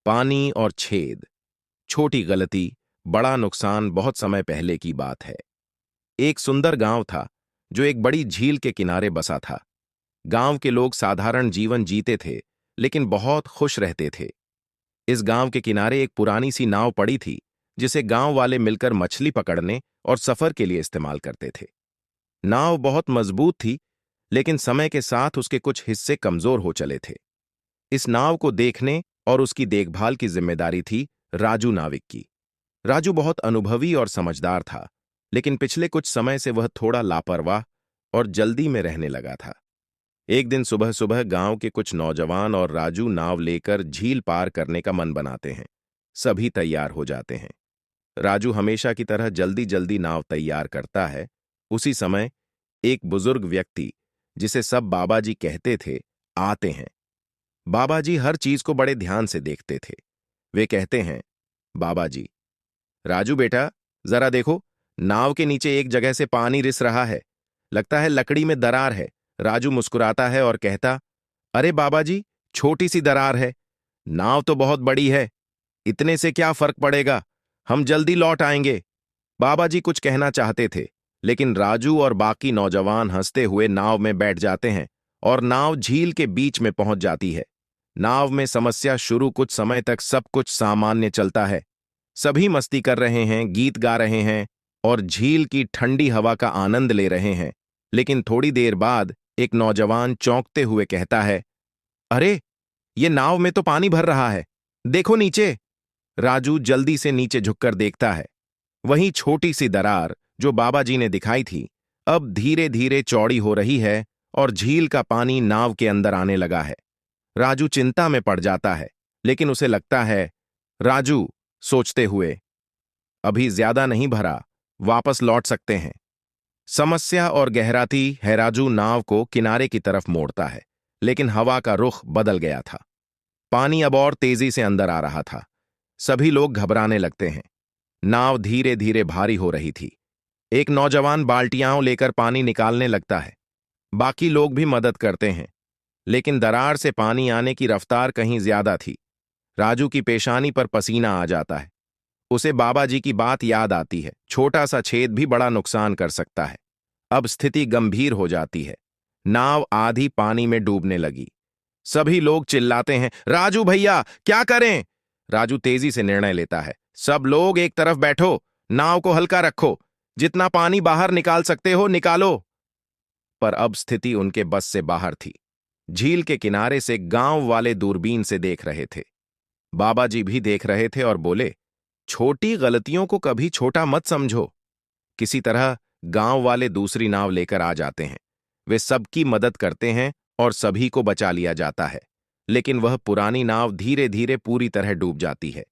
पानी और छेद। छोटी गलती, बड़ा नुकसान। बहुत समय पहले की बात है। एक सुंदर गांव था जो एक बड़ी झील के किनारे बसा था। गांव के लोग साधारण जीवन जीते थे, लेकिन बहुत खुश रहते थे। इस गांव के किनारे एक पुरानी सी नाव पड़ी थी, जिसे गांव वाले मिलकर मछली पकड़ने और सफर के लिए इस्तेमाल करते थे। नाव बहुत मजबूत थी, लेकिन समय के साथ उसके कुछ हिस्से कमजोर हो चले थे। इस नाव को देखने और उसकी देखभाल की जिम्मेदारी थी राजू नाविक की। राजू बहुत अनुभवी और समझदार था, लेकिन पिछले कुछ समय से वह थोड़ा लापरवाह और जल्दी में रहने लगा था। एक दिन सुबह सुबह गांव के कुछ नौजवान और राजू नाव लेकर झील पार करने का मन बनाते हैं। सभी तैयार हो जाते हैं। राजू हमेशा की तरह जल्दी जल्दी नाव तैयार करता है। उसी समय एक बुजुर्ग व्यक्ति, जिसे सब बाबा जी कहते थे, आते हैं। बाबा जी हर चीज को बड़े ध्यान से देखते थे। वे कहते हैं, बाबा जी, राजू बेटा, जरा देखो, नाव के नीचे एक जगह से पानी रिस रहा है। लगता है लकड़ी में दरार है। राजू मुस्कुराता है और कहता, अरे बाबा जी, छोटी सी दरार है। नाव तो बहुत बड़ी है। इतने से क्या फर्क पड़ेगा? हम जल्दी लौट आएंगे। बाबा जी कुछ कहना चाहते थे, लेकिन राजू और बाकी नौजवान हंसते हुए नाव में बैठ जाते हैं और नाव झील के बीच में पहुंच जाती है। नाव में समस्या शुरू। कुछ समय तक सब कुछ सामान्य चलता है। सभी मस्ती कर रहे हैं, गीत गा रहे हैं और झील की ठंडी हवा का आनंद ले रहे हैं। लेकिन थोड़ी देर बाद एक नौजवान चौंकते हुए कहता है, अरे, ये नाव में तो पानी भर रहा है। देखो नीचे। राजू जल्दी से नीचे झुककर देखता है। वहीं छोटी सी दरार जो बाबा जी ने दिखाई थी, अब धीरे धीरे चौड़ी हो रही है और झील का पानी नाव के अंदर आने लगा है। राजू चिंता में पड़ जाता है, लेकिन उसे लगता है, राजू सोचते हुए, अभी ज्यादा नहीं भरा, वापस लौट सकते हैं। समस्या और गहराती है। राजू नाव को किनारे की तरफ मोड़ता है, लेकिन हवा का रुख बदल गया था। पानी अब और तेजी से अंदर आ रहा था। सभी लोग घबराने लगते हैं। नाव धीरे धीरे भारी हो रही थी। एक नौजवान बाल्टियां लेकर पानी निकालने लगता है। बाकी लोग भी मदद करते हैं, लेकिन दरार से पानी आने की रफ्तार कहीं ज्यादा थी। राजू की पेशानी पर पसीना आ जाता है। उसे बाबा जी की बात याद आती है, छोटा सा छेद भी बड़ा नुकसान कर सकता है। अब स्थिति गंभीर हो जाती है। नाव आधी पानी में डूबने लगी। सभी लोग चिल्लाते हैं, राजू भैया, क्या करें? राजू तेजी से निर्णय लेता है, सब लोग एक तरफ बैठो, नाव को हल्का रखो, जितना पानी बाहर निकाल सकते हो निकालो। पर अब स्थिति उनके बस से बाहर थी। झील के किनारे से गांव वाले दूरबीन से देख रहे थे। बाबा जी भी देख रहे थे और बोले, छोटी गलतियों को कभी छोटा मत समझो। किसी तरह गांव वाले दूसरी नाव लेकर आ जाते हैं। वे सबकी मदद करते हैं और सभी को बचा लिया जाता है। लेकिन वह पुरानी नाव धीरे धीरे पूरी तरह डूब जाती है।